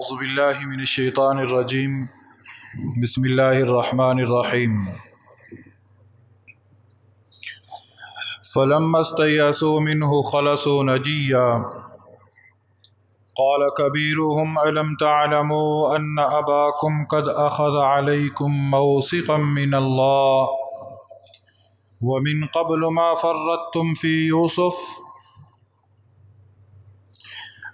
اعوذ باللہ من الشیطان الرجیم بسم اللہ الرحمن الرحیم فلما استيئسوا منه خلصوا نجيا قال كبيرهم ألم تعلموا أن أباكم قد أخذ عليكم موثقا من الله ومن قبل ما فرطتم في يوسف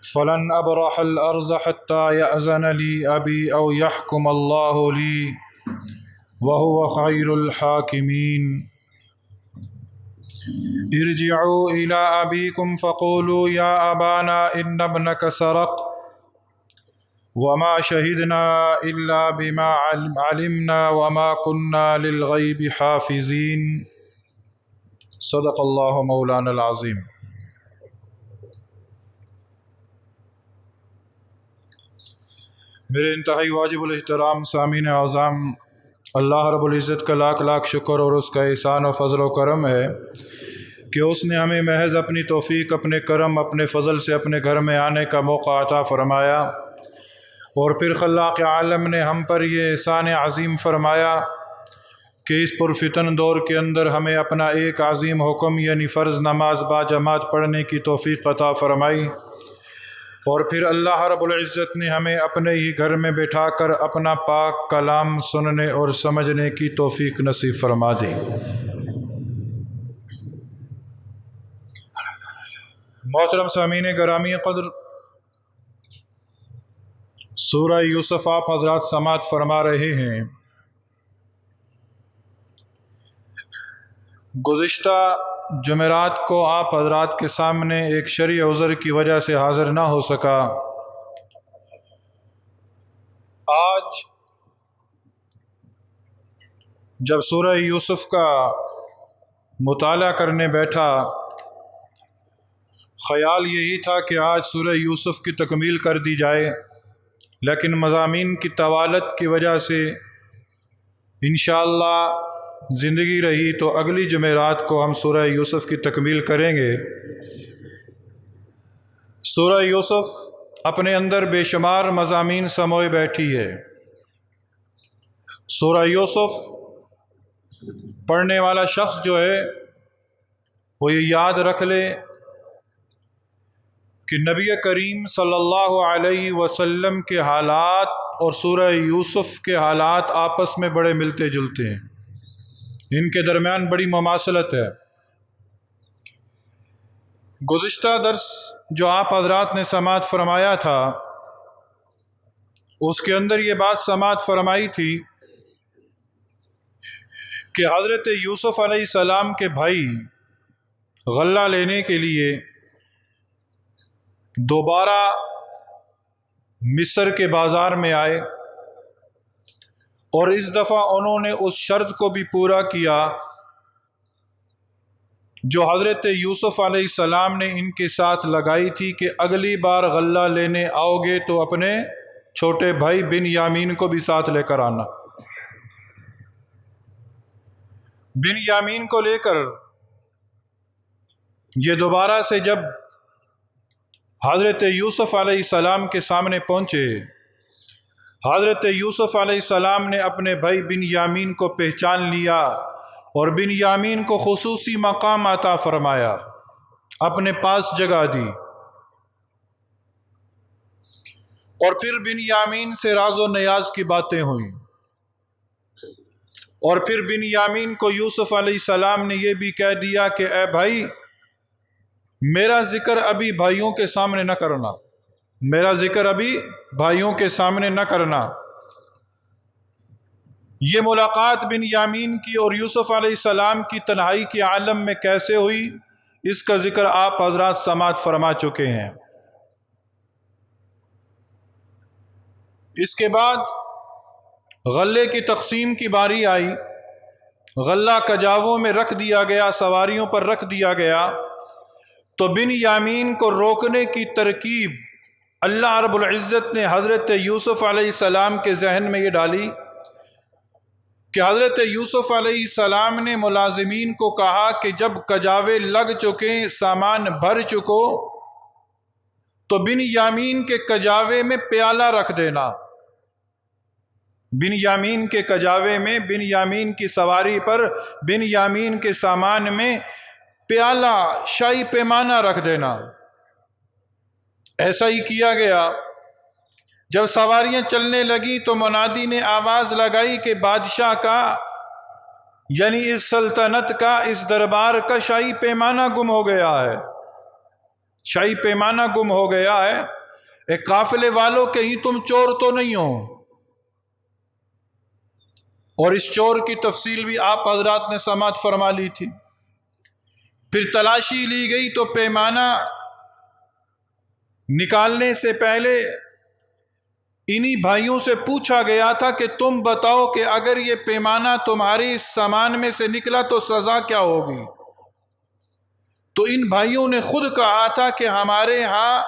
فلن أبرح الأرض حتى يأذن لي أبي أو يحكم الله لي وهو خير الحاكمين ارجعوا إلى أبيكم فقولوا يا أبانا إن ابنك سرق وما شهدنا إلا بما علمنا وما كنا للغيب حافظين صدق الله مولانا العظيم۔ میرے انتہائی واجب الاحترام سامعین اعظم، اللہ رب العزت کا لاکھ لاکھ شکر اور اس کا احسان و فضل و کرم ہے کہ اس نے ہمیں محض اپنی توفیق، اپنے کرم، اپنے فضل سے اپنے گھر میں آنے کا موقع عطا فرمایا، اور پھر خلاق عالم نے ہم پر یہ احسان عظیم فرمایا کہ اس پرفتن دور کے اندر ہمیں اپنا ایک عظیم حکم یعنی فرض نماز با جماعت پڑھنے کی توفیق عطا فرمائی، اور پھر اللہ رب العزت نے ہمیں اپنے ہی گھر میں بٹھا کر اپنا پاک کلام سننے اور سمجھنے کی توفیق نصیب فرما دی۔ محترم سامعین گرامی قدر، سورہ یوسف آپ حضرات سماعت فرما رہے ہیں۔ گزشتہ جمعرات کو آپ حضرات کے سامنے ایک شرعی عذر کی وجہ سے حاضر نہ ہو سکا۔ آج جب سورہ یوسف کا مطالعہ کرنے بیٹھا، خیال یہی تھا کہ آج سورہ یوسف کی تکمیل کر دی جائے، لیکن مضامین کی طوالت کی وجہ سے انشاءاللہ زندگی رہی تو اگلی جمعرات کو ہم سورہ یوسف کی تکمیل کریں گے۔ سورہ یوسف اپنے اندر بے شمار مضامین سموئے بیٹھی ہے۔ سورہ یوسف پڑھنے والا شخص جو ہے وہ یہ یاد رکھ لے کہ نبی کریم صلی اللہ علیہ وسلم کے حالات اور سورہ یوسف کے حالات آپس میں بڑے ملتے جلتے ہیں، ان کے درمیان بڑی مماثلت ہے۔ گزشتہ درس جو آپ حضرات نے سماعت فرمایا تھا، اس کے اندر یہ بات سماعت فرمائی تھی کہ حضرت یوسف علیہ السلام کے بھائی غلہ لینے کے لیے دوبارہ مصر کے بازار میں آئے، اور اس دفعہ انہوں نے اس شرط کو بھی پورا کیا جو حضرت یوسف علیہ السلام نے ان کے ساتھ لگائی تھی کہ اگلی بار غلہ لینے آؤ گے تو اپنے چھوٹے بھائی بن یامین کو بھی ساتھ لے کر آنا۔ بن یامین کو لے کر یہ دوبارہ سے جب حضرت یوسف علیہ السلام کے سامنے پہنچے، حضرت یوسف علیہ السلام نے اپنے بھائی بن یامین کو پہچان لیا اور بن یامین کو خصوصی مقام عطا فرمایا، اپنے پاس جگہ دی، اور پھر بن یامین سے راز و نیاز کی باتیں ہوئیں، اور پھر بن یامین کو یوسف علیہ السلام نے یہ بھی کہہ دیا کہ اے بھائی، میرا ذکر ابھی بھائیوں کے سامنے نہ کرنا، میرا ذکر ابھی بھائیوں کے سامنے نہ کرنا۔ یہ ملاقات بن یامین کی اور یوسف علیہ السلام کی تنہائی کے عالم میں کیسے ہوئی، اس کا ذکر آپ حضرات سماعت فرما چکے ہیں۔ اس کے بعد غلے کی تقسیم کی باری آئی، غلہ کجاووں میں رکھ دیا گیا، سواریوں پر رکھ دیا گیا، تو بن یامین کو روکنے کی ترکیب اللہ رب العزت نے حضرت یوسف علیہ السلام کے ذہن میں یہ ڈالی کہ حضرت یوسف علیہ السلام نے ملازمین کو کہا کہ جب کجاوے لگ چکے، سامان بھر چکو، تو بن یامین کے کجاوے میں پیالہ رکھ دینا، بن یامین کے کجاوے میں، بن یامین کی سواری پر، بن یامین کے سامان میں پیالہ، شاہی پیمانہ رکھ دینا۔ ایسا ہی کیا گیا۔ جب سواریاں چلنے لگی تو منادی نے آواز لگائی کہ بادشاہ کا، یعنی اس سلطنت کا، اس دربار کا شاہی پیمانہ گم ہو گیا ہے، شاہی پیمانہ گم ہو گیا ہے۔ ایک قافلے والوں کہیں تم چور تو نہیں ہو؟ اور اس چور کی تفصیل بھی آپ حضرات نے سماعت فرما لی تھی۔ پھر تلاشی لی گئی تو پیمانہ نکالنے سے پہلے انہی بھائیوں سے پوچھا گیا تھا کہ تم بتاؤ کہ اگر یہ پیمانہ تمہاری اس سامان میں سے نکلا تو سزا کیا ہوگی؟ تو ان بھائیوں نے خود کہا تھا کہ ہمارے ہاں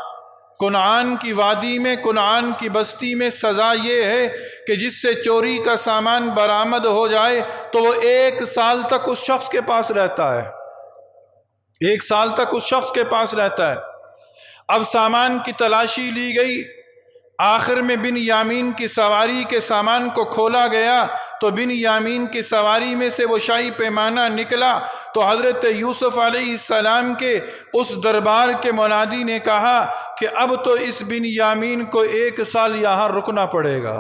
کنعان کی وادی میں، کنعان کی بستی میں سزا یہ ہے کہ جس سے چوری کا سامان برآمد ہو جائے تو وہ 1 سال تک اس شخص کے پاس رہتا ہے، 1 سال تک اس شخص کے پاس رہتا ہے۔ اب سامان کی تلاشی لی گئی، آخر میں بن یامین کی سواری کے سامان کو کھولا گیا تو بن یامین کی سواری میں سے وہ شاہی پیمانہ نکلا۔ تو حضرت یوسف علیہ السلام کے اس دربار کے منادی نے کہا کہ اب تو اس بن یامین کو 1 سال یہاں رکنا پڑے گا۔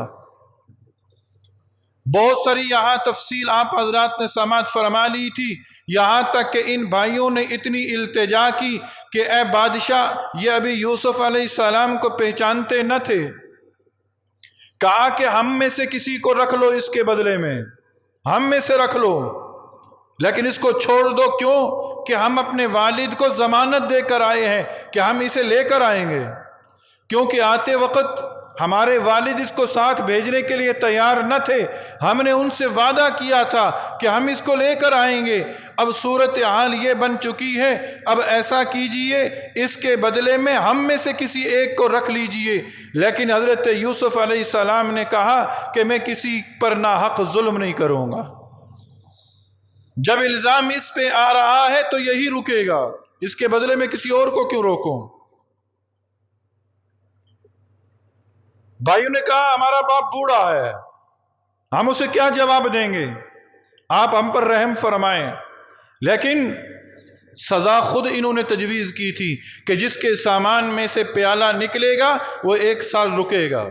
بہت ساری یہاں تفصیل آپ حضرات نے سماعت فرما لی تھی، یہاں تک کہ ان بھائیوں نے اتنی التجا کی کہ اے بادشاہ، یہ ابھی یوسف علیہ السلام کو پہچانتے نہ تھے، کہا کہ ہم میں سے کسی کو رکھ لو، اس کے بدلے میں ہم میں سے رکھ لو، لیکن اس کو چھوڑ دو۔ کیوں کہ ہم اپنے والد کو ضمانت دے کر آئے ہیں کہ ہم اسے لے کر آئیں گے، کیونکہ آتے وقت ہمارے والد اس کو ساتھ بھیجنے کے لیے تیار نہ تھے، ہم نے ان سے وعدہ کیا تھا کہ ہم اس کو لے کر آئیں گے۔ اب صورتحال یہ بن چکی ہے، اب ایسا کیجئے اس کے بدلے میں ہم میں سے کسی ایک کو رکھ لیجئے۔ لیکن حضرت یوسف علیہ السلام نے کہا کہ میں کسی پر ناحق ظلم نہیں کروں گا، جب الزام اس پہ آ رہا ہے تو یہی رکے گا، اس کے بدلے میں کسی اور کو کیوں روکوں؟ بھائیوں نے کہا ہمارا باپ بوڑھا ہے، ہم اسے کیا جواب دیں گے، آپ ہم پر رحم فرمائیں۔ لیکن سزا خود انہوں نے تجویز کی تھی کہ جس کے سامان میں سے پیالہ نکلے گا وہ 1 سال رکے گا۔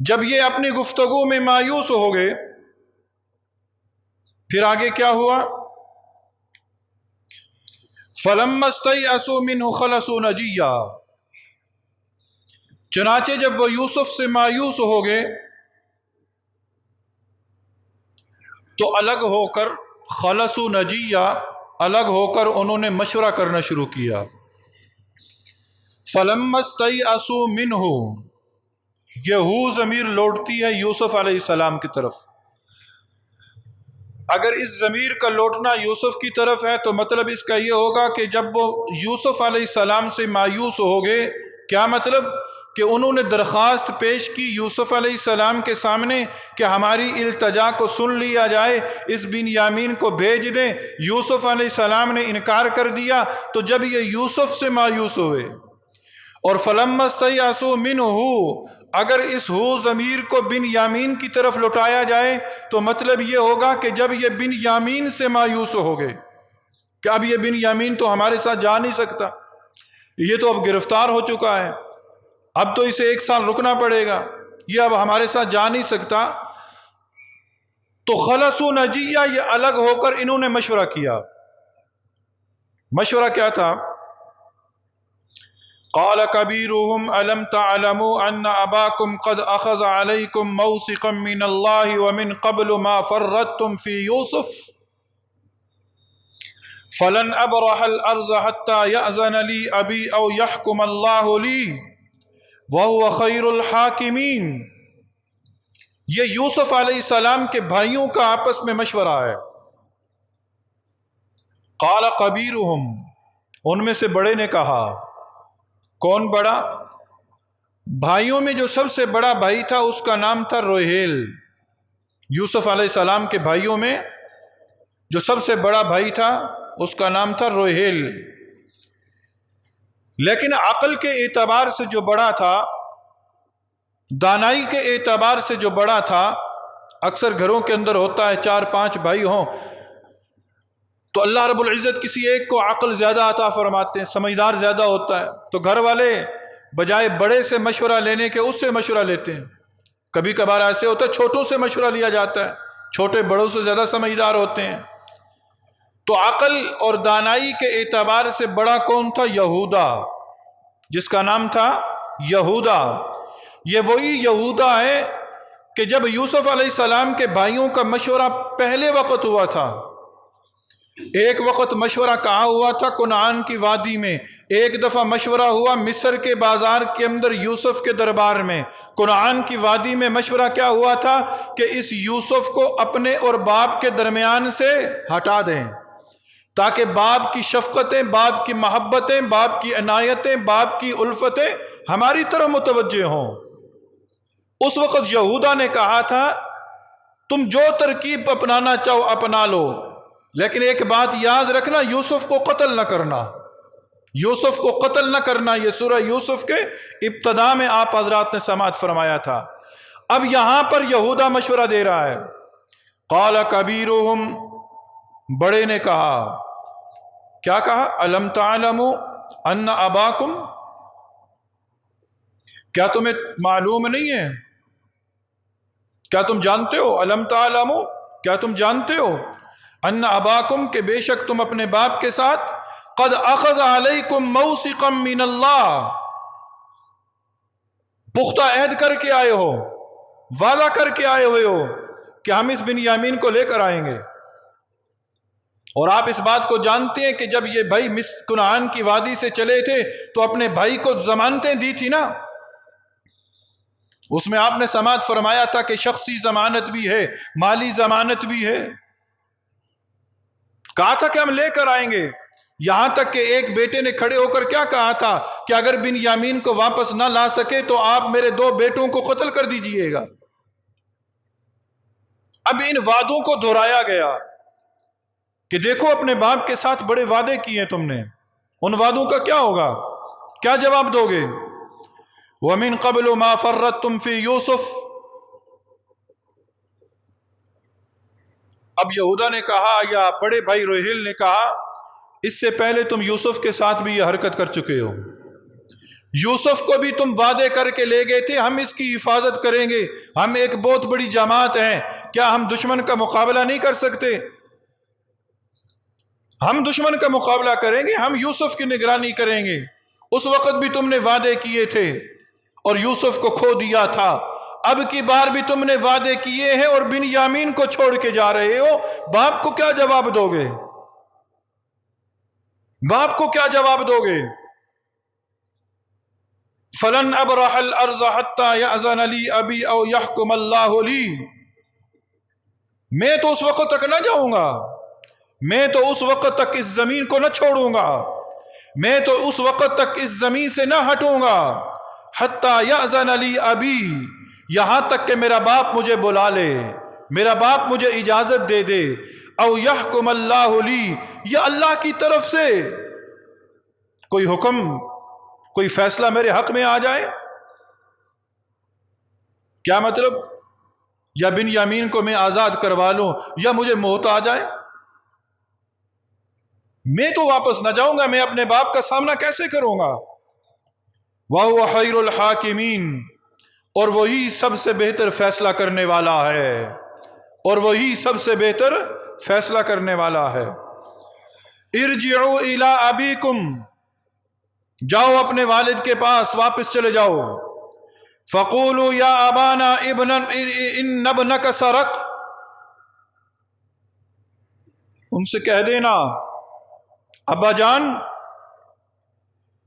جب یہ اپنی گفتگو میں مایوس ہو گئے، پھر آگے کیا ہوا؟ فَلَمَّا اسْتَيْأَسُوا مِنْهُ خَلَصُوا نَجِيًّا، چنانچہ جب وہ یوسف سے مایوس ہو گئے تو الگ ہو کر، خلصوا نجیہ، الگ ہو کر انہوں نے مشورہ کرنا شروع کیا۔ فَلَمَّا اسْتَيْأَسُوا مِنْهُ، یہ ہو ضمیر لوٹتی ہے یوسف علیہ السلام کی طرف۔ اگر اس ضمیر کا لوٹنا یوسف کی طرف ہے تو مطلب اس کا یہ ہوگا کہ جب وہ یوسف علیہ السلام سے مایوس ہو گئے، کیا مطلب؟ کہ انہوں نے درخواست پیش کی یوسف علیہ السلام کے سامنے کہ ہماری التجا کو سن لیا جائے، اس بن یامین کو بھیج دیں۔ یوسف علیہ السلام نے انکار کر دیا، تو جب یہ یوسف سے مایوس ہوئے، اور فَلَمَّا اسْتَيْأَسُوا مِنْهُ، اگر اس ہو ضمیر کو بن یامین کی طرف لوٹایا جائے تو مطلب یہ ہوگا کہ جب یہ بن یامین سے مایوس ہو گئے کہ اب یہ بن یامین تو ہمارے ساتھ جا نہیں سکتا، یہ تو اب گرفتار ہو چکا ہے، اب تو اسے 1 سال رکنا پڑے گا، یہ اب ہمارے ساتھ جا نہیں سکتا۔ تو خلصوا نجیہ، یہ الگ ہو کر انہوں نے مشورہ کیا۔ مشورہ کیا تھا؟ قال کبیرہم الم تعلموا ان اباکم قد اخذ علیکم موثقا من اللہ ومن قبل ما فرطتم فی یوسف فلن ابرح الارض حتى یأذن لی ابی او یحکم اللہ لی وَهُوَ خَيْرُ الْحَاكِمِينَ۔ یہ یوسف علیہ السلام کے بھائیوں کا آپس میں مشورہ ہے۔ قال کبیرہم، ان میں سے بڑے نے کہا۔ کون بڑا؟ بھائیوں میں جو سب سے بڑا بھائی تھا اس کا نام تھا روہیل۔ یوسف علیہ السلام کے بھائیوں میں جو سب سے بڑا بھائی تھا اس کا نام تھا روہیل۔ لیکن عقل کے اعتبار سے جو بڑا تھا، دانائی کے اعتبار سے جو بڑا تھا، اکثر گھروں کے اندر ہوتا ہے 4-5 بھائی ہوں تو اللہ رب العزت کسی ایک کو عقل زیادہ عطا فرماتے ہیں، سمجھدار زیادہ ہوتا ہے، تو گھر والے بجائے بڑے سے مشورہ لینے کے اس سے مشورہ لیتے ہیں۔ کبھی کبھار ایسے ہوتا ہے چھوٹوں سے مشورہ لیا جاتا ہے، چھوٹے بڑوں سے زیادہ سمجھدار ہوتے ہیں۔ تو عقل اور دانائی کے اعتبار سے بڑا کون تھا؟ یہودا، جس کا نام تھا یہودا۔ یہ وہی یہودا ہے کہ جب یوسف علیہ السلام کے بھائیوں کا مشورہ پہلے وقت ہوا تھا، ایک وقت مشورہ کہاں ہوا تھا؟ کنعان کی وادی میں۔ ایک دفعہ مشورہ ہوا مصر کے بازار کے اندر یوسف کے دربار میں۔ کنعان کی وادی میں مشورہ کیا ہوا تھا کہ اس یوسف کو اپنے اور باپ کے درمیان سے ہٹا دیں، تاکہ باپ کی شفقتیں، باپ کی محبتیں، باپ کی عنایتیں، باپ کی الفتیں ہماری طرف متوجہ ہوں۔ اس وقت یہودا نے کہا تھا تم جو ترکیب اپنانا چاہو اپنا لو، لیکن ایک بات یاد رکھنا، یوسف کو قتل نہ کرنا، یوسف کو قتل نہ کرنا۔ یہ سورہ یوسف کے ابتدا میں آپ حضرات نے سماعت فرمایا تھا۔ اب یہاں پر یہودا مشورہ دے رہا ہے۔ قال کبیرہم، بڑے نے کہا، کیا کہا؟ الم تعلموا ان اباکم، کیا تمہیں معلوم نہیں ہے؟ کیا تم جانتے ہو؟ الم تعلموا، کیا تم جانتے ہو؟ ان اباکم، کہ بے شک تم اپنے باپ کے ساتھ قد اخذ علیکم موثقا من اللہ، پختہ عہد کر کے آئے ہو، وعدہ کر کے آئے ہوئے ہو کہ ہم اس بنیامین کو لے کر آئیں گے۔ اور آپ اس بات کو جانتے ہیں کہ جب یہ بھائی کنعان کی وادی سے چلے تھے تو اپنے بھائی کو ضمانتیں دی تھی نا، اس میں آپ نے سماعت فرمایا تھا کہ شخصی ضمانت بھی ہے، مالی ضمانت بھی ہے، کہا تھا کہ ہم لے کر آئیں گے۔ یہاں تک کہ ایک بیٹے نے کھڑے ہو کر کیا کہا تھا کہ اگر بنیامین کو واپس نہ لا سکے تو آپ میرے 2 بیٹوں کو قتل کر دیجئے گا۔ اب ان وعدوں کو دہرایا گیا کہ دیکھو اپنے باپ کے ساتھ بڑے وعدے کیے تم نے، ان وعدوں کا کیا ہوگا؟ کیا جواب دو گے؟ وَمِن قَبْلُ مَا فَرَّطْتُمْ فِي يُوسُف، اب یہودا نے کہا، یا بڑے بھائی روہیل نے کہا، اس سے پہلے تم یوسف کے ساتھ بھی یہ حرکت کر چکے ہو، یوسف کو بھی تم وعدے کر کے لے گئے تھے ہم اس کی حفاظت کریں گے، ہم ایک بہت بڑی جماعت ہیں، کیا ہم دشمن کا مقابلہ نہیں کر سکتے؟ ہم دشمن کا مقابلہ کریں گے، ہم یوسف کی نگرانی کریں گے۔ اس وقت بھی تم نے وعدے کیے تھے اور یوسف کو کھو دیا تھا، اب کی بار بھی تم نے وعدے کیے ہیں اور بنیامین کو چھوڑ کے جا رہے ہو، باپ کو کیا جواب دو گے؟ باپ کو کیا جواب دو گے؟ فَلَنْ أَبْرَحَ الْأَرْضَ حَتَّى يَأْذَنَ لِي أَبِي أَوْ يَحْكُمَ اللَّهُ لِي، میں تو اس وقت تک نہ جاؤں گا، میں تو اس وقت تک اس زمین کو نہ چھوڑوں گا، میں تو اس وقت تک اس زمین سے نہ ہٹوں گا، حَتَّى يَأْذَنَ لِي أَبِي، یہاں تک کہ میرا باپ مجھے بلا لے، میرا باپ مجھے اجازت دے دے، او یحکم اللہ لی، یا اللہ کی طرف سے کوئی حکم، کوئی فیصلہ میرے حق میں آ جائے۔ کیا مطلب؟ یا بنیامین کو میں آزاد کروا لوں یا مجھے موت آ جائے، میں تو واپس نہ جاؤں گا، میں اپنے باپ کا سامنا کیسے کروں گا؟ وَهُوَ خَيْرُ الْحَاكِمِينَ، اور وہی سب سے بہتر فیصلہ کرنے والا ہے، اور وہی سب سے بہتر فیصلہ کرنے والا ہے۔ ارجعوا الی ابیکم، جاؤ اپنے والد کے پاس، واپس چلے جاؤ۔ فقولوا یا ابانا ان ابنک سرق، ان سے کہہ دینا ابا جان،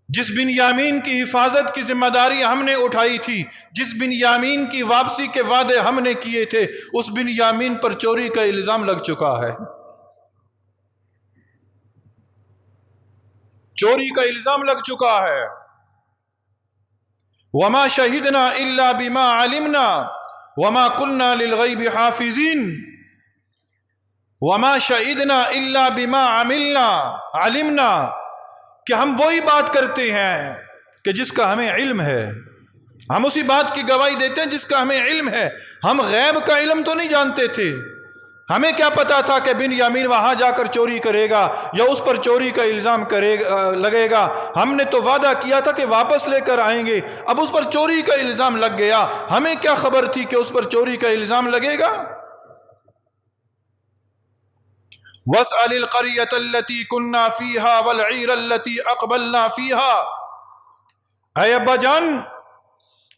جس بنیامین کی حفاظت کی ذمہ داری ہم نے اٹھائی تھی، جس بنیامین کی واپسی کے وعدے ہم نے کیے تھے، اس بنیامین پر چوری کا الزام لگ چکا ہے، چوری کا الزام لگ چکا ہے۔ وما شہدنا الا بما علمنا وما كنا للغیب حافظین، وما شہدنا الا بما علمنا، کہ ہم وہی بات کرتے ہیں کہ جس کا ہمیں علم ہے، ہم اسی بات کی گواہی دیتے ہیں جس کا ہمیں علم ہے۔ ہم غیب کا علم تو نہیں جانتے تھے، ہمیں کیا پتا تھا کہ بن یامین وہاں جا کر چوری کرے گا یا اس پر چوری کا الزام لگے گا۔ ہم نے تو وعدہ کیا تھا کہ واپس لے کر آئیں گے، اب اس پر چوری کا الزام لگ گیا، ہمیں کیا خبر تھی کہ اس پر چوری کا الزام لگے گا؟ وَاسْأَلِ الْقَرْيَةَ الَّتِي كُنَّا فِيهَا وَالْعِيرَ الَّتِي أَقْبَلْنَا فِيهَا۔ اے ابا جان،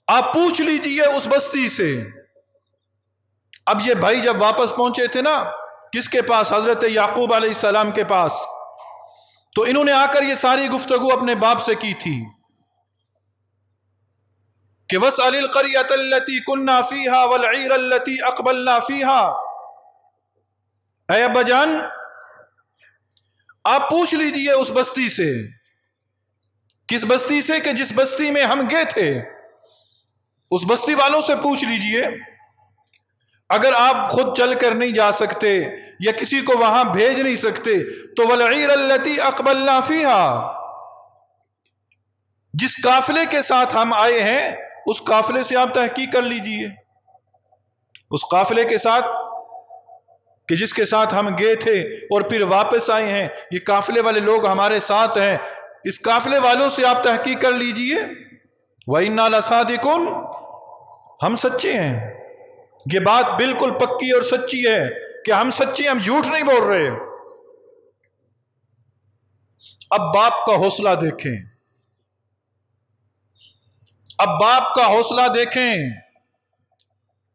آپ پوچھ لیجئے اس بستی سے۔ اب یہ بھائی جب واپس پہنچے تھے نا کس کے پاس؟ حضرت یعقوب علیہ السلام کے پاس، تو انہوں نے آ کر یہ ساری گفتگو اپنے باپ سے کی تھی کہ وَاسْأَلِ الْقَرْيَةَ الَّتِي كُنَّا فِيهَا وَالْعِيرَ الَّتِي أَقْبَلْنَا فِيهَا۔ اے ابا جان، آپ پوچھ لیجئے اس بستی سے۔ کس بستی سے؟ کہ جس بستی میں ہم گئے تھے، اس بستی والوں سے پوچھ لیجئے۔ اگر آپ خود چل کر نہیں جا سکتے یا کسی کو وہاں بھیج نہیں سکتے تو وَالْعِيرَ الَّتِي أَقْبَلْنَا فِيهَا، جس قافلے کے ساتھ ہم آئے ہیں اس قافلے سے آپ تحقیق کر لیجئے۔ اس قافلے کے ساتھ کہ جس کے ساتھ ہم گئے تھے اور پھر واپس آئے ہیں، یہ قافلے والے لوگ ہمارے ساتھ ہیں، اس قافلے والوں سے آپ تحقیق کر لیجئے۔ وَإِنَّا لَصَادِقُونَ، ہم سچے ہیں، یہ بات بالکل پکی اور سچی ہے کہ ہم سچے، ہم جھوٹ نہیں بول رہے۔ اب باپ کا حوصلہ دیکھیں، اب باپ کا حوصلہ دیکھیں۔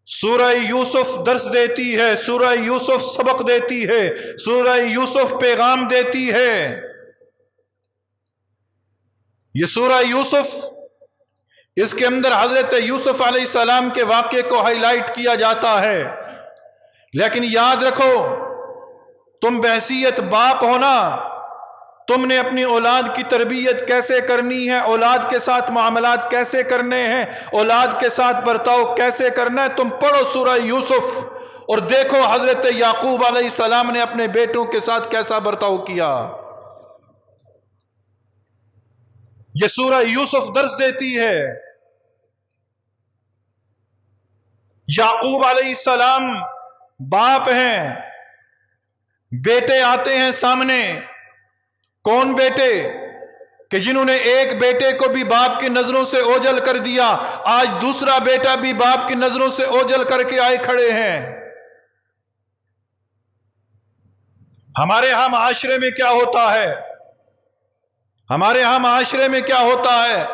سورہ یوسف درس دیتی ہے، سورہ یوسف سبق دیتی ہے، سورہ یوسف پیغام دیتی ہے۔ یہ سورہ یوسف، اس کے اندر حضرت یوسف علیہ السلام کے واقعے کو ہائی لائٹ کیا جاتا ہے، لیکن یاد رکھو تم بحیثیت باپ ہونا، تم نے اپنی اولاد کی تربیت کیسے کرنی ہے، اولاد کے ساتھ معاملات کیسے کرنے ہیں، اولاد کے ساتھ برتاؤ کیسے کرنا ہے۔ تم پڑھو سورہ یوسف اور دیکھو حضرت یعقوب علیہ السلام نے اپنے بیٹوں کے ساتھ کیسا برتاؤ کیا۔ یہ سورہ یوسف درس دیتی ہے۔ یعقوب علیہ السلام باپ ہیں، بیٹے آتے ہیں سامنے۔ کون بیٹے؟ کہ جنہوں نے ایک بیٹے کو بھی باپ کی نظروں سے اوجھل کر دیا، آج دوسرا بیٹا بھی باپ کی نظروں سے اوجھل کر کے آئے کھڑے ہیں۔ ہمارے ہاں معاشرے میں کیا ہوتا ہے؟ ہمارے ہاں معاشرے میں کیا ہوتا ہے؟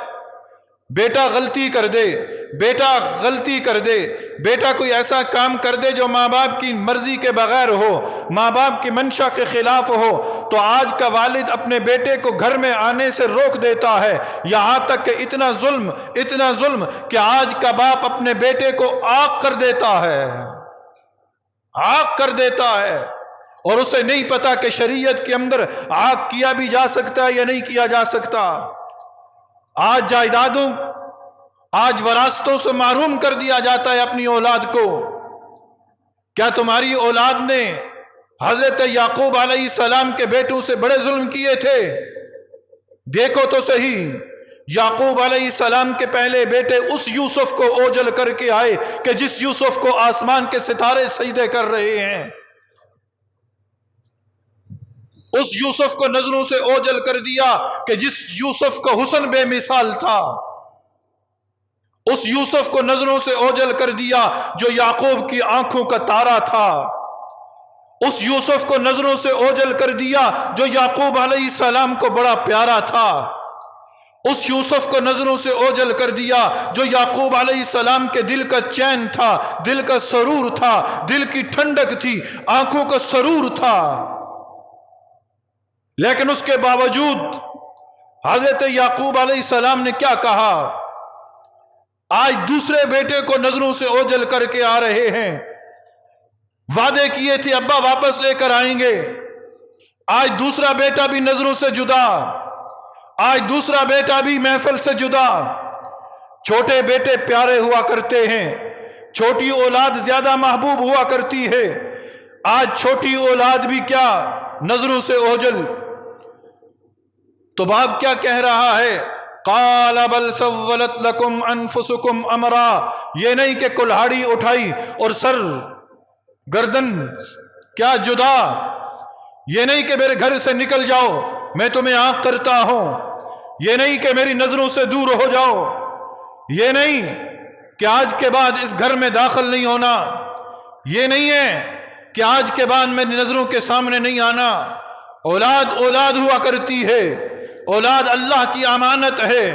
بیٹا غلطی کر دے، بیٹا غلطی کر دے، بیٹا کوئی ایسا کام کر دے جو ماں باپ کی مرضی کے بغیر ہو، ماں باپ کی منشا کے خلاف ہو، تو آج کا والد اپنے بیٹے کو گھر میں آنے سے روک دیتا ہے۔ یہاں تک کہ اتنا ظلم کہ آج کا باپ اپنے بیٹے کو عاق کر دیتا ہے، عاق کر دیتا ہے، اور اسے نہیں پتا کہ شریعت کے اندر عاق کیا بھی جا سکتا ہے یا نہیں کیا جا سکتا۔ آج جائیدادوں، آج وراثتوں سے محروم کر دیا جاتا ہے اپنی اولاد کو۔ کیا تمہاری اولاد نے حضرت یعقوب علیہ السلام کے بیٹوں سے بڑے ظلم کیے تھے؟ دیکھو تو صحیح، یعقوب علیہ السلام کے پہلے بیٹے اس یوسف کو اوجھل کر کے آئے کہ جس یوسف کو آسمان کے ستارے سجدے کر رہے ہیں، اس یوسف کو نظروں سے اوجھل کر دیا کہ جس یوسف کا حسن بے مثال تھا، اس یوسف کو نظروں سے اوجھل کر دیا جو یعقوب کی آنکھوں کا تارا تھا، اس یوسف کو نظروں سے اوجھل کر دیا جو یعقوب علیہ السلام کو بڑا پیارا تھا، اس یوسف کو نظروں سے اوجھل کر دیا جو یعقوب علیہ السلام کے دل کا چین تھا، دل کا سرور تھا، دل کی ٹھنڈک تھی، آنکھوں کا سرور تھا۔ لیکن اس کے باوجود حضرت یعقوب علیہ السلام نے کیا کہا؟ آج دوسرے بیٹے کو نظروں سے اوجھل کر کے آ رہے ہیں، وعدے کیے تھے ابا واپس لے کر آئیں گے، آج دوسرا بیٹا بھی نظروں سے جدا، آج دوسرا بیٹا بھی محفل سے جدا۔ چھوٹے بیٹے پیارے ہوا کرتے ہیں، چھوٹی اولاد زیادہ محبوب ہوا کرتی ہے، آج چھوٹی اولاد بھی کیا نظروں سے اوجھل۔ تو باپ کیا کہہ رہا ہے؟ قال بل سولت لکم انفسکم امرا، یہ نہیں کہ کلہاڑی اٹھائی اور سر گردن کیا جدا، یہ نہیں کہ میرے گھر سے نکل جاؤ میں تمہیں آنکھ کرتا ہوں، یہ نہیں کہ میری نظروں سے دور ہو جاؤ، یہ نہیں کہ آج کے بعد اس گھر میں داخل نہیں ہونا، یہ نہیں ہے کہ آج کے بعد میری نظروں کے سامنے نہیں آنا۔ اولاد اولاد ہوا کرتی ہے، اولاد اللہ کی امانت ہے۔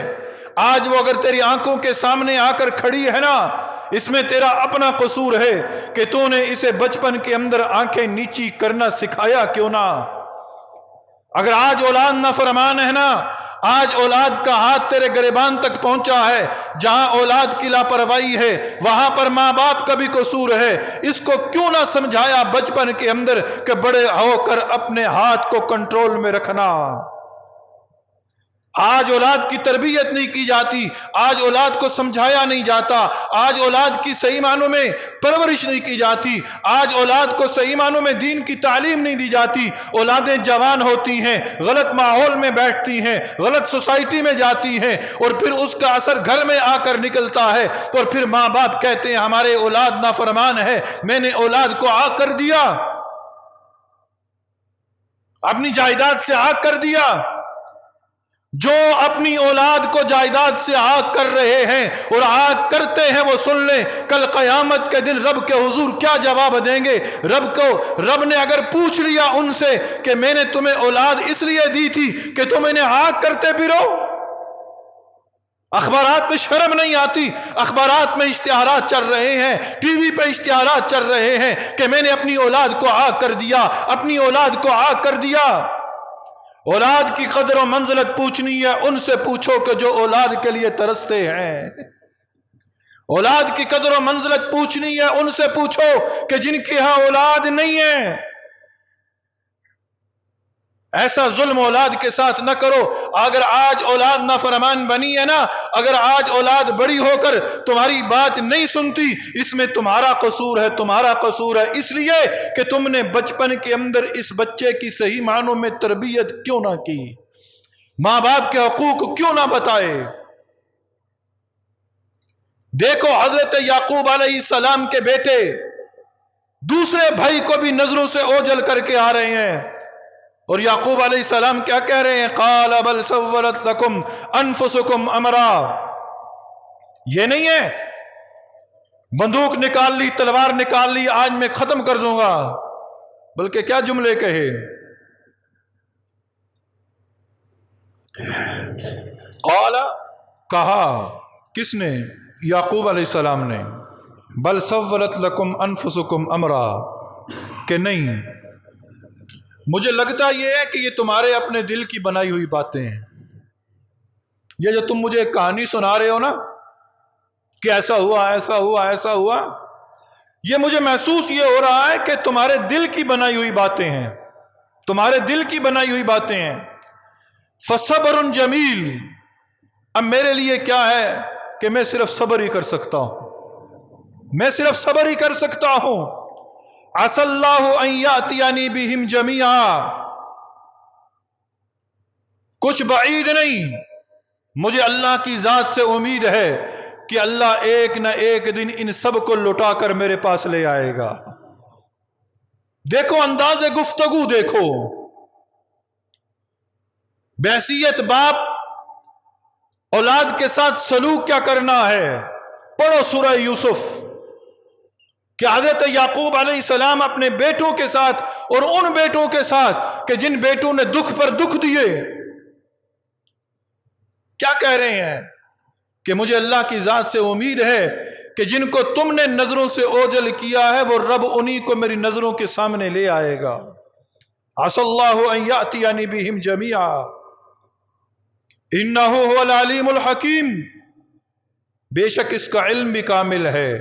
آج وہ اگر تیری آنکھوں کے سامنے آ کر کھڑی ہے نا، اس میں تیرا اپنا قصور ہے کہ تو نے اسے بچپن کے اندر آنکھیں نیچی کرنا سکھایا کیوں نہ۔ اگر آج اولاد نافرمان ہے نا، آج اولاد کا ہاتھ تیرے گریبان تک پہنچا ہے، جہاں اولاد کی لاپرواہی ہے وہاں پر ماں باپ کا بھی قصور ہے۔ اس کو کیوں نہ سمجھایا بچپن کے اندر کہ بڑے ہو کر اپنے ہاتھ کو کنٹرول میں رکھنا۔ آج اولاد کی تربیت نہیں کی جاتی، آج اولاد کو سمجھایا نہیں جاتا، آج اولاد کی صحیح معنوں میں پرورش نہیں کی جاتی، آج اولاد کو صحیح معنوں میں دین کی تعلیم نہیں دی جاتی۔ اولادیں جوان ہوتی ہیں، غلط ماحول میں بیٹھتی ہیں، غلط سوسائٹی میں جاتی ہیں، اور پھر اس کا اثر گھر میں آ کر نکلتا ہے، اور پھر ماں باپ کہتے ہیں ہمارے اولاد نافرمان ہے، میں نے اولاد کو آگ کر دیا، اپنی جائیداد سے آگ کر دیا۔ جو اپنی اولاد کو جائیداد سے آگ کر رہے ہیں اور آگ کرتے ہیں وہ سن لیں کل قیامت کے دن رب کے حضور کیا جواب دیں گے۔ رب نے اگر پوچھ لیا ان سے کہ میں نے تمہیں اولاد اس لیے دی تھی کہ تم انہیں آگ کرتے پھرو، اخبارات میں شرم نہیں آتی، اخبارات میں اشتہارات چل رہے ہیں، ٹی وی پہ اشتہارات چل رہے ہیں کہ میں نے اپنی اولاد کو آگ کر دیا، اپنی اولاد کو آگ کر دیا۔ اولاد کی قدر و منزلت پوچھنی ہے ان سے پوچھو کہ جو اولاد کے لیے ترستے ہیں، اولاد کی قدر و منزلت پوچھنی ہے ان سے پوچھو کہ جن کے ہاں اولاد نہیں ہے۔ ایسا ظلم اولاد کے ساتھ نہ کرو۔ اگر آج اولاد نافرمان بنی ہے نا، اگر آج اولاد بڑی ہو کر تمہاری بات نہیں سنتی، اس میں تمہارا قصور ہے، تمہارا قصور ہے، اس لیے کہ تم نے بچپن کے اندر اس بچے کی صحیح معنوں میں تربیت کیوں نہ کی، ماں باپ کے حقوق کیوں نہ بتائے۔ دیکھو حضرت یعقوب علیہ السلام کے بیٹے دوسرے بھائی کو بھی نظروں سے اوجھل کر کے آ رہے ہیں، اور یعقوب علیہ السلام کیا کہہ رہے ہیں؟ قال بل سولت لکم انفسکم امرا، یہ نہیں ہے بندوق نکال لی، تلوار نکال لی، آج میں ختم کر دوں گا، بلکہ کیا جملے کہے؟ قال، کہا کس نے؟ یعقوب علیہ السلام نے۔ بل سولت لکم انفسکم امرا، کہ نہیں، مجھے لگتا یہ ہے کہ یہ تمہارے اپنے دل کی بنائی ہوئی باتیں ہیں۔ یہ جو تم مجھے ایک کہانی سنا رہے ہو نا کہ ایسا ہوا ایسا ہوا ایسا ہوا، یہ مجھے محسوس یہ ہو رہا ہے کہ تمہارے دل کی بنائی ہوئی باتیں ہیں، تمہارے دل کی بنائی ہوئی باتیں ہیں۔ فصبر جمیل، اب میرے لیے کیا ہے کہ میں صرف صبر ہی کر سکتا ہوں، میں صرف صبر ہی کر سکتا ہوں۔ عسى الله ان ياتيني بهم جميعا، کچھ بعید نہیں، مجھے اللہ کی ذات سے امید ہے کہ اللہ ایک نہ ایک دن ان سب کو لٹا کر میرے پاس لے آئے گا۔ دیکھو انداز گفتگو، دیکھو بحیثیت باپ اولاد کے ساتھ سلوک کیا کرنا ہے۔ پڑھو سورہ یوسف کہ حضرت یعقوب علیہ السلام اپنے بیٹوں کے ساتھ اور ان بیٹوں کے ساتھ کہ جن بیٹوں نے دکھ پر دکھ دیے، کیا کہہ رہے ہیں کہ مجھے اللہ کی ذات سے امید ہے کہ جن کو تم نے نظروں سے اوجھل کیا ہے وہ رب انہی کو میری نظروں کے سامنے لے آئے گا۔ عسى الله ان ياتيني بهم جميعا انه هو العلیم الحکیم، بے شک اس کا علم بھی کامل ہے،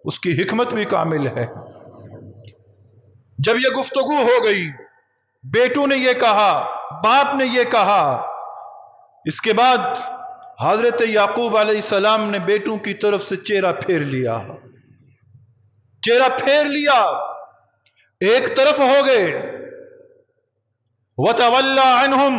اس کی حکمت بھی کامل ہے۔ جب یہ گفتگو ہو گئی، بیٹوں نے یہ کہا، باپ نے یہ کہا، اس کے بعد حضرت یعقوب علیہ السلام نے بیٹوں کی طرف سے چہرہ پھیر لیا، چہرہ پھیر لیا، ایک طرف ہو گئے۔ وَتَوَلَّى عَنْهُمْ،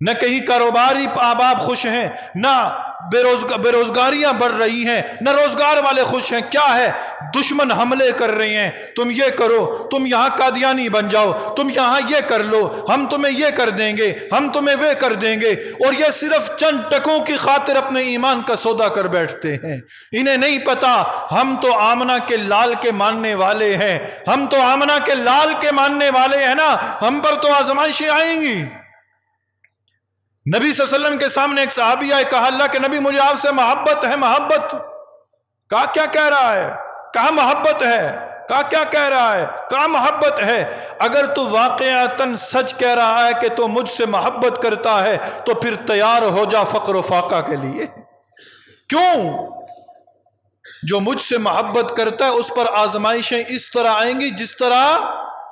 نہ کہیں کاروباری احباب خوش ہیں، نہ بے روزگاریاں بڑھ رہی ہیں، نہ روزگار والے خوش ہیں۔ کیا ہے؟ دشمن حملے کر رہے ہیں، تم یہ کرو، تم یہاں قادیانی بن جاؤ، تم یہاں یہ کر لو، ہم تمہیں یہ کر دیں گے، ہم تمہیں وہ کر دیں گے، اور یہ صرف چند ٹکوں کی خاطر اپنے ایمان کا سودا کر بیٹھتے ہیں۔ انہیں نہیں پتا ہم تو آمنہ کے لال کے ماننے والے ہیں، ہم تو آمنہ کے لال کے ماننے والے ہیں نا، ہم پر تو آزمائشیں آئیں گی۔ نبی صلی اللہ علیہ وسلم کے سامنے ایک صحابی آئے، کہا اللہ کے نبی مجھے آپ سے محبت ہے، محبت۔ کہا کیا کہہ رہا ہے؟ کہا محبت ہے۔ کہا کیا کہہ رہا ہے؟ کہا محبت ہے۔ اگر تو واقعتاً سچ کہہ رہا ہے کہ تو مجھ سے محبت کرتا ہے تو پھر تیار ہو جا فقر و فاقہ کے لیے۔ کیوں؟ جو مجھ سے محبت کرتا ہے اس پر آزمائشیں اس طرح آئیں گی جس طرح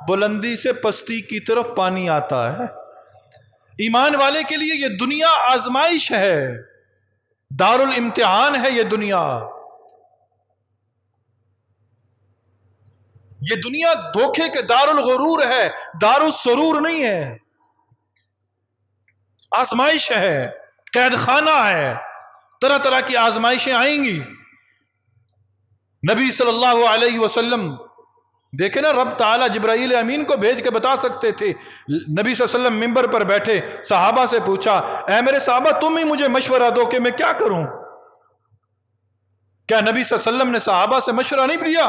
بلندی سے پستی کی طرف پانی آتا ہے۔ ایمان والے کے لیے یہ دنیا آزمائش ہے، دار الامتحان ہے۔ یہ دنیا دھوکے کے دار الغرور ہے، دار السرور نہیں ہے، آزمائش ہے، قید خانہ ہے، طرح طرح کی آزمائشیں آئیں گی۔ نبی صلی اللہ علیہ وسلم دیکھیں نا، رب تعالیٰ جبرائیل امین کو بھیج کے بتا سکتے تھے۔ نبی صلی اللہ علیہ وسلم منبر پر بیٹھے، صحابہ سے پوچھا، اے میرے صحابہ تم ہی مجھے مشورہ دو کہ میں کیا کروں۔ کیا نبی صلی اللہ علیہ وسلم نے صحابہ سے مشورہ نہیں لیا؟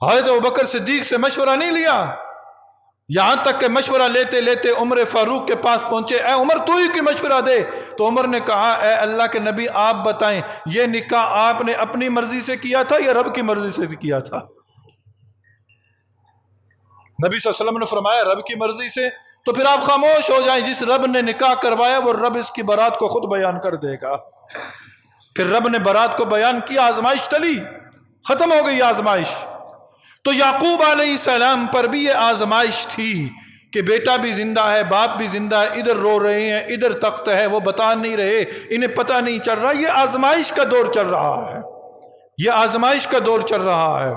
حضرت ابوبکر صدیق سے مشورہ نہیں لیا؟ یہاں تک کہ مشورہ لیتے لیتے عمر فاروق کے پاس پہنچے، اے عمر تو ہی کی مشورہ دے۔ تو عمر نے کہا، اے اللہ کے نبی آپ بتائیں، یہ نکاح آپ نے اپنی مرضی سے کیا تھا یا رب کی مرضی سے کیا تھا؟ نبی صلی اللہ علیہ وسلم نے فرمایا رب کی مرضی سے۔ تو پھر آپ خاموش ہو جائیں، جس رب نے نکاح کروایا وہ رب اس کی برات کو خود بیان کر دے گا۔ پھر رب نے برات کو بیان کیا، آزمائش ٹلی، ختم ہو گئی آزمائش۔ تو یعقوب علیہ السلام پر بھی یہ آزمائش تھی کہ بیٹا بھی زندہ ہے، باپ بھی زندہ ہے، ادھر رو رہے ہیں، ادھر تخت ہے، وہ بتا نہیں رہے، انہیں پتہ نہیں چل رہا۔ یہ آزمائش کا دور چل رہا ہے، یہ آزمائش کا دور چل رہا ہے۔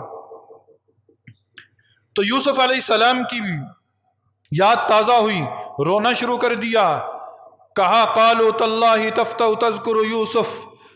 تو یوسف علیہ السلام کی بھی یاد تازہ ہوئی، رونا شروع کر دیا۔ کہا قالوا تاللہ تفتأ تذکر یوسف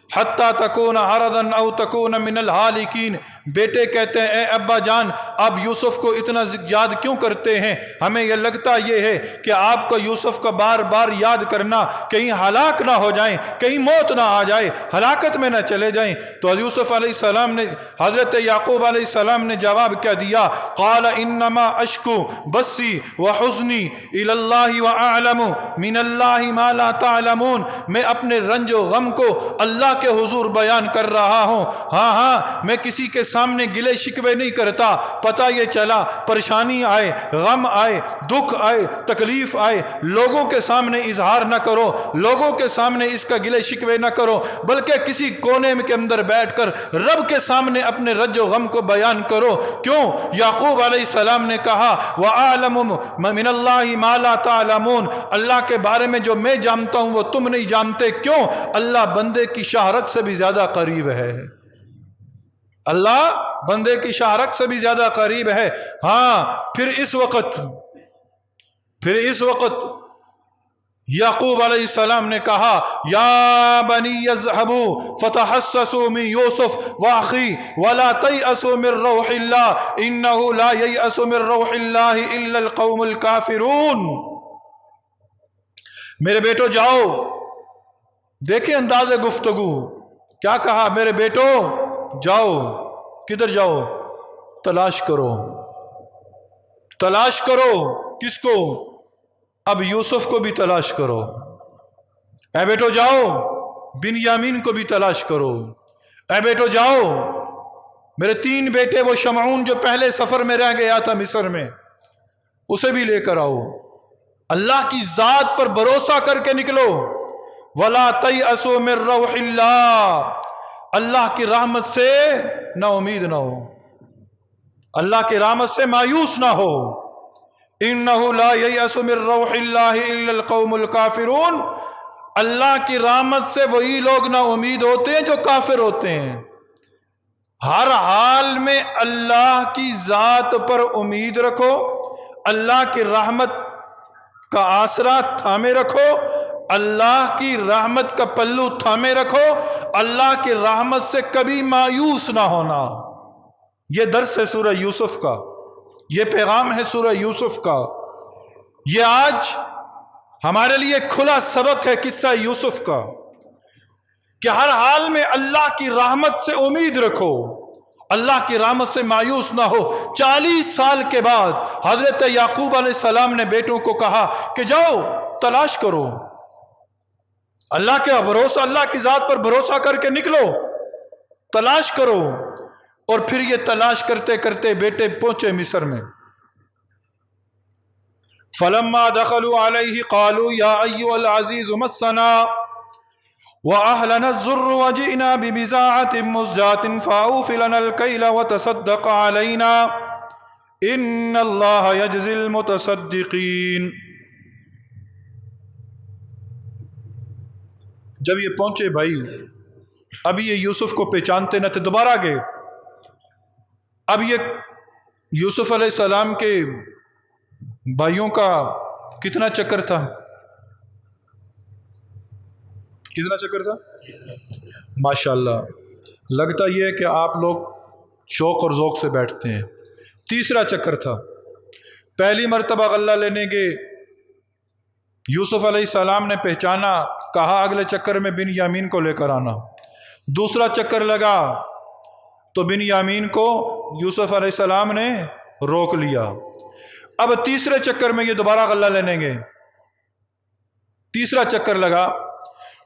حتی تکون حرضا او تکون من الہالکین۔ بیٹے کہتے ہیں اے ابا جان آپ یوسف کو اتنا یاد کیوں کرتے ہیں؟ ہمیں یہ لگتا یہ ہے کہ آپ کو یوسف کا بار بار یاد کرنا کہیں ہلاک نہ ہو جائیں، کہیں موت نہ آ جائے، ہلاکت میں نہ چلے جائیں۔ تو یوسف علیہ السلام نے، حضرت یعقوب علیہ السلام نے جواب کیا دیا؟ قال انما اشکو بثی وحزنی الی اللہ واعلم من اللہ ما لا تعلمون۔ میں اپنے رنج و غم کو اللہ کے حضور بیان کر رہا ہوں۔ ہاں میں کسی کے سامنے گلے شکوے نہیں کرتا۔ پتہ یہ چلا پریشانی آئے، غم آئے، دکھ آئے، تکلیف آئے، لوگوں کے سامنے اظہار نہ کرو، لوگوں کے سامنے اس کا گلے شکوے نہ کرو، بلکہ کسی کونے کے اندر بیٹھ کر رب کے سامنے اپنے رنج و غم کو بیان کرو۔ کیوں؟ یعقوب علیہ السلام نے کہا وَأَعْلَمُ مِنَ اللَّهِ مَا لَا تَعْلَمُونَ، اللہ کے بارے میں جو میں جانتا ہوں وہ تم نہیں جانتے۔ کیوں؟ اللہ بندے کی شہرت سے بھی زیادہ قریب ہے، اللہ بندے کی شہرت سے بھی زیادہ قریب ہے۔ ہاں پھر اس وقت یعقوب علیہ السلام نے کہا یا بنی اذهبوا فتحسسوا من یوسف واخی ولا تیأسوا من روح اللہ انه لا ییأس من روح اللہ الا القوم الکافرون۔ میرے بیٹو جاؤ، دیکھیں انداز گفتگو، کیا کہا؟ میرے بیٹو جاؤ، کدھر جاؤ؟ تلاش کرو، تلاش کرو، کس کو؟ اب یوسف کو بھی تلاش کرو۔ اے بیٹو جاؤ بنیامین کو بھی تلاش کرو۔ اے بیٹو جاؤ میرے 3 بیٹے، وہ شمعون جو پہلے سفر میں رہ گیا تھا مصر میں، اسے بھی لے کر آؤ۔ اللہ کی ذات پر بھروسہ کر کے نکلو۔ وَلَا تَيْأَسُوا مِن رَوْحِ اللَّهِ، اللہ کی رحمت سے نا امید نہ ہو، اللہ کی رحمت سے مایوس نہ ہو۔ اِنَّهُ لَا يَيْأَسُ مِن رَوْحِ اللَّهِ إِلَّا الْقَوْمُ الْكَافِرُونَ۔ اللہ کی رحمت سے وہی لوگ نا امید ہوتے ہیں جو کافر ہوتے ہیں۔ ہر حال میں اللہ کی ذات پر امید رکھو، اللہ کی رحمت کا آسرا تھامے رکھو، اللہ کی رحمت کا پلو تھامے رکھو، اللہ کی رحمت سے کبھی مایوس نہ ہونا۔ یہ درس ہے سورہ یوسف کا، یہ پیغام ہے سورہ یوسف کا، یہ آج ہمارے لیے کھلا سبق ہے قصہ یوسف کا کہ ہر حال میں اللہ کی رحمت سے امید رکھو، اللہ کی رحمت سے مایوس نہ ہو۔ 40 سال کے بعد حضرت یعقوب علیہ السلام نے بیٹوں کو کہا کہ جاؤ تلاش کرو، اللہ کے بھروسہ، اللہ کی ذات پر بھروسہ کر کے نکلو، تلاش کرو۔ اور پھر یہ تلاش کرتے کرتے بیٹے پہنچے مصر میں۔ فلما دخلوا علیہ قالوا یا ایھا العزیز مسنا وأهلنا الضر وجئنا ببضاعة مزجاة فأوف لنا الكيل وتصدق علينا إن الله يجزي المتصدقين۔ جب یہ پہنچے بھائی، اب یہ یوسف کو پہچانتے نہ تھے، دوبارہ گئے۔ اب یہ یوسف علیہ السلام کے بھائیوں کا کتنا چکر تھا؟ کتنا چکر تھا؟ ماشاءاللہ، لگتا یہ ہے کہ آپ لوگ شوق اور ذوق سے بیٹھتے ہیں۔ تیسرا چکر تھا۔ پہلی مرتبہ غلہ لینے گئے، یوسف علیہ السلام نے پہچانا، کہا اگلے چکر میں بن یامین کو لے کر آنا۔ دوسرا چکر لگا تو بن یامین کو یوسف علیہ السلام نے روک لیا۔ اب تیسرے چکر میں یہ دوبارہ غلہ لینے گئے، تیسرا چکر لگا۔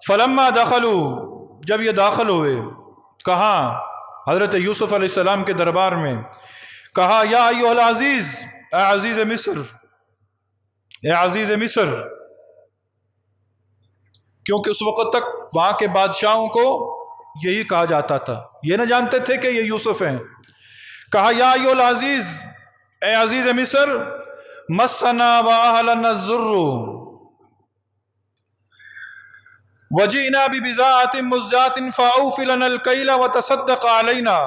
فلما دخلوا، جب یہ داخل ہوئے، کہاں؟ حضرت یوسف علیہ السلام کے دربار میں، کہا یا ایھا العزیز، اے عزیز مصر، اے عزیز مصر، کیونکہ اس وقت تک وہاں کے بادشاہوں کو یہی کہا جاتا تھا، یہ نہ جانتے تھے کہ یہ یوسف ہیں۔ کہا یا ایھا العزیز، اے عزیز مصر، مسنا واہلنا الضر وجئنا ببضاعة مزجاة فأوف لنا الكيل وتصدق علينا۔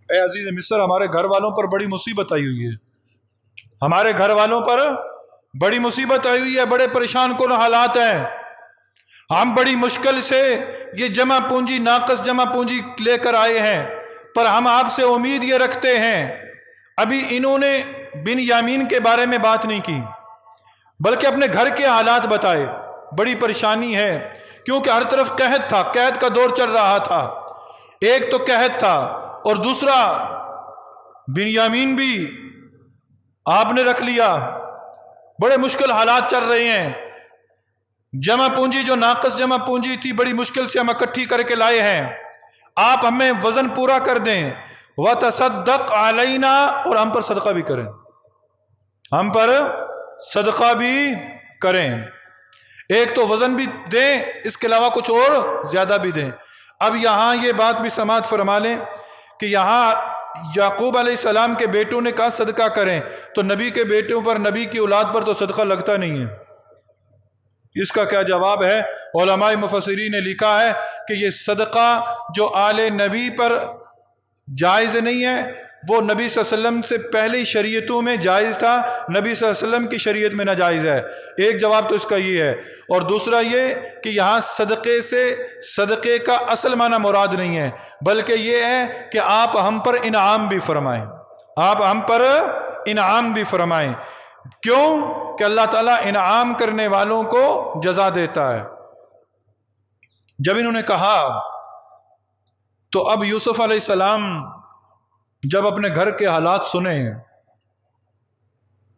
اے عزیز مصر، ہمارے گھر والوں پر بڑی مصیبت آئی ہوئی ہے، ہمارے گھر والوں پر بڑی مصیبت آئی ہوئی ہے، بڑے پریشان کن حالات ہیں، ہم بڑی مشکل سے یہ جمع پونجی، ناقص جمع پونجی لے کر آئے ہیں، پر ہم آپ سے امید یہ رکھتے ہیں۔ ابھی انہوں نے بن یامین کے بارے میں بات نہیں کی، بلکہ اپنے گھر کے حالات بتائے، بڑی پریشانی ہے، کیونکہ ہر طرف قحط تھا، قحط کا دور چل رہا تھا۔ ایک تو قحط تھا اور دوسرا بن یامین بھی آپ نے رکھ لیا، بڑے مشکل حالات چل رہے ہیں۔ جمع پونجی جو ناقص جمع پونجی تھی بڑی مشکل سے ہم اکٹھی کر کے لائے ہیں، آپ ہمیں وزن پورا کر دیں۔ وَتَصَدَّقْ عَلَيْنَا، اور ہم پر صدقہ بھی کریں، ہم پر صدقہ بھی کریں، ایک تو وزن بھی دیں، اس کے علاوہ کچھ اور زیادہ بھی دیں۔ اب یہاں یہ بات بھی سماعت فرما لیں کہ یہاں یعقوب علیہ السلام کے بیٹوں نے کہا صدقہ کریں، تو نبی کے بیٹوں پر، نبی کی اولاد پر تو صدقہ لگتا نہیں ہے۔ اس کا کیا جواب ہے؟ علماء مفسرین نے لکھا ہے کہ یہ صدقہ جو آل نبی پر جائز نہیں ہے، وہ نبی صلی اللہ علیہ وسلم سے پہلی شریعتوں میں جائز تھا، نبی صلی اللہ علیہ وسلم کی شریعت میں ناجائز ہے۔ ایک جواب تو اس کا یہ ہے، اور دوسرا یہ کہ یہاں صدقے سے صدقے کا اصل معنی مراد نہیں ہے، بلکہ یہ ہے کہ آپ ہم پر انعام بھی فرمائیں، آپ ہم پر انعام بھی فرمائیں۔ کیوں؟ کہ اللہ تعالیٰ انعام کرنے والوں کو جزا دیتا ہے۔ جب انہوں نے کہا تو اب یوسف علیہ السلام جب اپنے گھر کے حالات سنے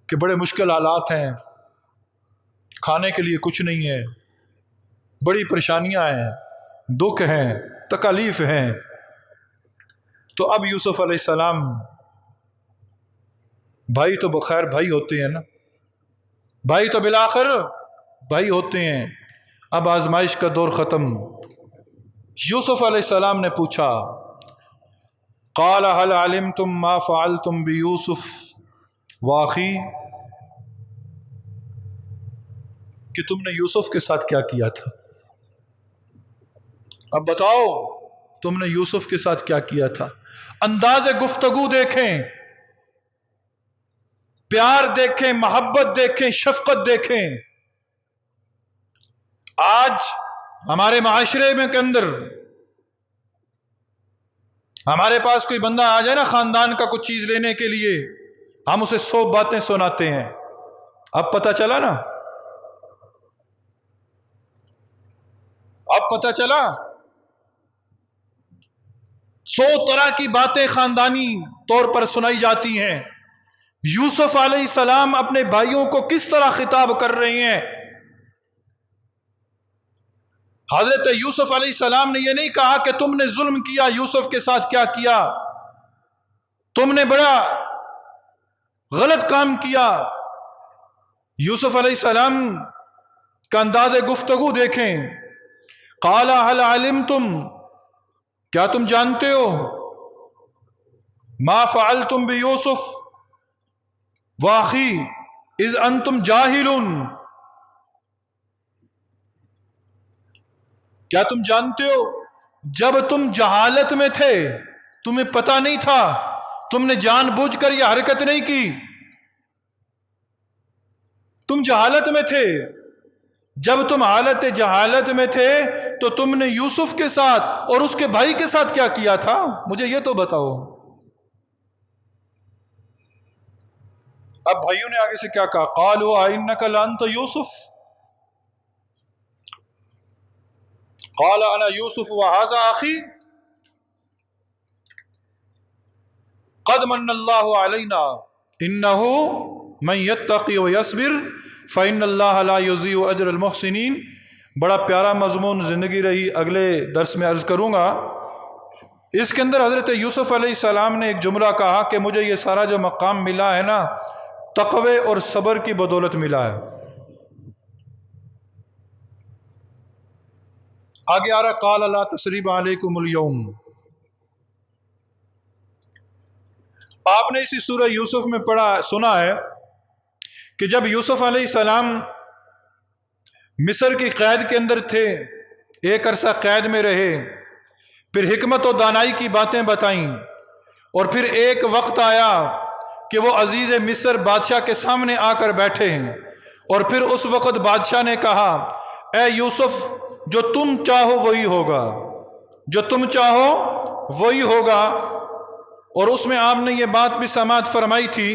کہ بڑے مشکل حالات ہیں، کھانے کے لیے کچھ نہیں ہے، بڑی پریشانیاں ہیں، دکھ ہیں، تکالیف ہیں، تو اب یوسف علیہ السلام، بھائی تو بخیر بھائی ہوتے ہیں نا، بھائی تو بالآخر بھائی ہوتے ہیں۔ اب آزمائش کا دور ختم۔ یوسف علیہ السلام نے پوچھا، قال هل علمتم ما فعلتم بیوسف واخی، کہ تم نے یوسف کے ساتھ کیا کیا تھا؟ اب بتاؤ تم نے یوسف کے ساتھ کیا کیا تھا؟ انداز گفتگو دیکھیں، پیار دیکھیں، محبت دیکھیں، شفقت دیکھیں۔ آج ہمارے معاشرے میں کے اندر ہمارے پاس کوئی بندہ آ جائے نا خاندان کا کچھ چیز لینے کے لیے، ہم اسے 100 باتیں سناتے ہیں۔ اب پتہ چلا نا، اب پتہ چلا 100 طرح کی باتیں خاندانی طور پر سنائی جاتی ہیں۔ یوسف علیہ السلام اپنے بھائیوں کو کس طرح خطاب کر رہے ہیں؟ حضرت یوسف علیہ السلام نے یہ نہیں کہا کہ تم نے ظلم کیا، یوسف کے ساتھ کیا کیا، تم نے بڑا غلط کام کیا۔ یوسف علیہ السلام کا انداز گفتگو دیکھیں۔ قال هل علمتم، کیا تم جانتے ہو، ما فعلتم بیوسف واخی اذ انتم جاہلون، کیا تم جانتے ہو جب تم جہالت میں تھے، تمہیں پتہ نہیں تھا، تم نے جان بوجھ کر یہ حرکت نہیں کی، تم جہالت میں تھے، جب تم حالت جہالت میں تھے تو تم نے یوسف کے ساتھ اور اس کے بھائی کے ساتھ کیا کیا تھا، مجھے یہ تو بتاؤ۔ اب بھائیوں نے آگے سے کیا کہا؟ قالوا انک لانت یوسف قال انا یوسف وهذا اخی قد من اللہ علینا انہ من یتقی ویصبر فإن اللہ لا یضیع اجر المحسنین۔ بڑا پیارا مضمون زندگی رہی، اگلے درس میں عرض کروں گا۔ اس کے اندر حضرت یوسف علیہ السلام نے ایک جملہ کہا کہ مجھے یہ سارا جو مقام ملا ہے نا، تقوی اور صبر کی بدولت ملا ہے۔ آگے آ رہا قال لا تثریب علیکم اليوم۔ آپ نے اسی سورہ یوسف میں پڑھا سنا ہے کہ جب یوسف علیہ السلام مصر کی قید کے اندر تھے، ایک عرصہ قید میں رہے، پھر حکمت و دانائی کی باتیں بتائیں، اور پھر ایک وقت آیا کہ وہ عزیز مصر بادشاہ کے سامنے آ کر بیٹھے ہیں، اور پھر اس وقت بادشاہ نے کہا اے یوسف جو تم چاہو وہی ہوگا، جو تم چاہو وہی ہوگا۔ اور اس میں آپ نے یہ بات بھی سماعت فرمائی تھی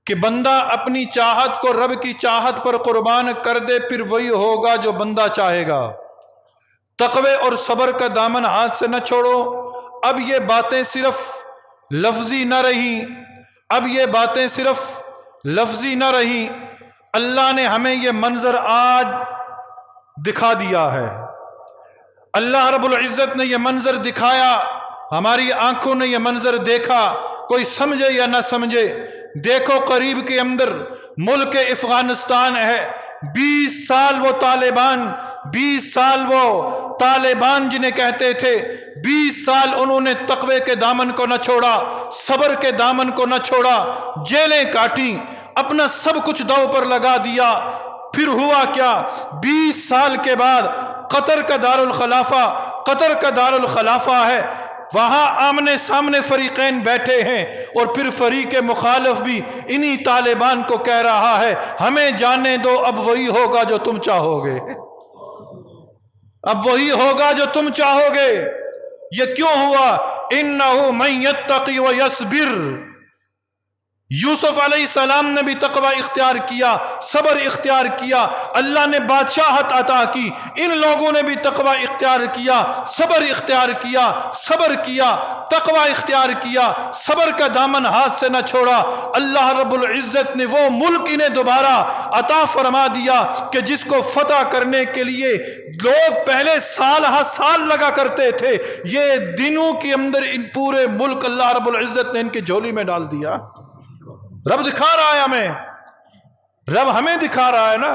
کہ بندہ اپنی چاہت کو رب کی چاہت پر قربان کر دے، پھر وہی ہوگا جو بندہ چاہے گا۔ تقوی اور صبر کا دامن ہاتھ سے نہ چھوڑو۔ اب یہ باتیں صرف لفظی نہ رہیں، اب یہ باتیں صرف لفظی نہ رہیں، اللہ نے ہمیں یہ منظر آج دکھا دیا ہے۔ اللہ رب العزت نے یہ منظر دکھایا، ہماری آنکھوں نے یہ منظر دیکھا، کوئی سمجھے یا نہ سمجھے۔ دیکھو قریب کے اندر ملک افغانستان ہے، 20 سال وہ طالبان، 20 سال وہ طالبان جنہیں کہتے تھے، 20 سال انہوں نے تقوی کے دامن کو نہ چھوڑا، صبر کے دامن کو نہ چھوڑا، جیلیں کاٹیں، اپنا سب کچھ داؤ پر لگا دیا۔ پھر ہوا کیا؟ 20 سال کے بعد قطر کا دارالخلافہ ہے، وہاں آمنے سامنے فریقین بیٹھے ہیں، اور پھر فریق مخالف بھی انہی طالبان کو کہہ رہا ہے ہمیں جانے دو، اب وہی ہوگا جو تم چاہو گے، اب وہی ہوگا جو تم چاہو گے۔ یہ کیوں ہوا؟ انہ من یتقی ویصبر۔ یوسف علیہ السلام نے بھی تقوی اختیار کیا، صبر اختیار کیا، اللہ نے بادشاہت عطا کی، ان لوگوں نے بھی تقوی اختیار کیا، صبر اختیار کیا، صبر کیا، تقوی اختیار کیا، صبر کا دامن ہاتھ سے نہ چھوڑا۔ اللہ رب العزت نے وہ ملک انہیں دوبارہ عطا فرما دیا کہ جس کو فتح کرنے کے لیے لوگ پہلے سال ہا سال لگا کرتے تھے، یہ دنوں کے اندر ان پورے ملک اللہ رب العزت نے ان کی جھولی میں ڈال دیا۔ رب دکھا رہا ہے ہمیں، رب ہمیں دکھا رہا ہے نا،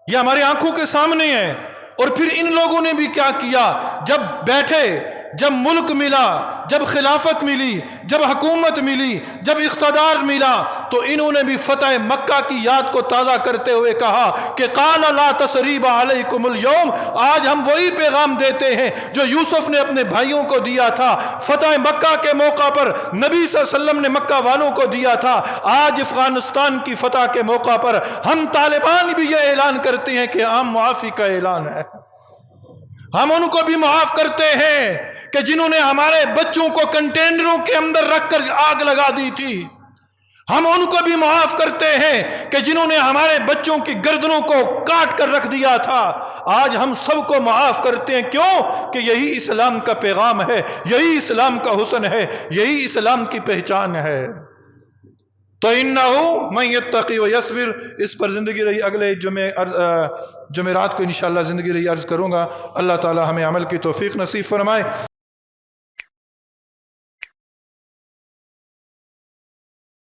یہ ہماری آنکھوں کے سامنے ہے۔ اور پھر ان لوگوں نے بھی کیا کیا؟ جب بیٹھے جب ملک ملا، جب خلافت ملی، جب حکومت ملی، جب اقتدار ملا، تو انہوں نے بھی فتح مکہ کی یاد کو تازہ کرتے ہوئے کہا کہ قال لا تثریب علیکم اليوم، آج ہم وہی پیغام دیتے ہیں جو یوسف نے اپنے بھائیوں کو دیا تھا، فتح مکہ کے موقع پر نبی صلی اللہ علیہ وسلم نے مکہ والوں کو دیا تھا۔ آج افغانستان کی فتح کے موقع پر ہم طالبان بھی یہ اعلان کرتے ہیں کہ عام معافی کا اعلان ہے۔ ہم ان کو بھی معاف کرتے ہیں کہ جنہوں نے ہمارے بچوں کو کنٹینروں کے اندر رکھ کر آگ لگا دی تھی، ہم ان کو بھی معاف کرتے ہیں کہ جنہوں نے ہمارے بچوں کی گردنوں کو کاٹ کر رکھ دیا تھا۔ آج ہم سب کو معاف کرتے ہیں، کیوں؟ کہ یہی اسلام کا پیغام ہے، یہی اسلام کا حسن ہے، یہی اسلام کی پہچان ہے۔ تو انہو من یتقی و یصبر، اس پر زندگی رہی اگلے جمعرات کو انشاءاللہ زندگی رہی عرض کروں گا۔ اللہ تعالی ہمیں عمل کی توفیق نصیب فرمائے۔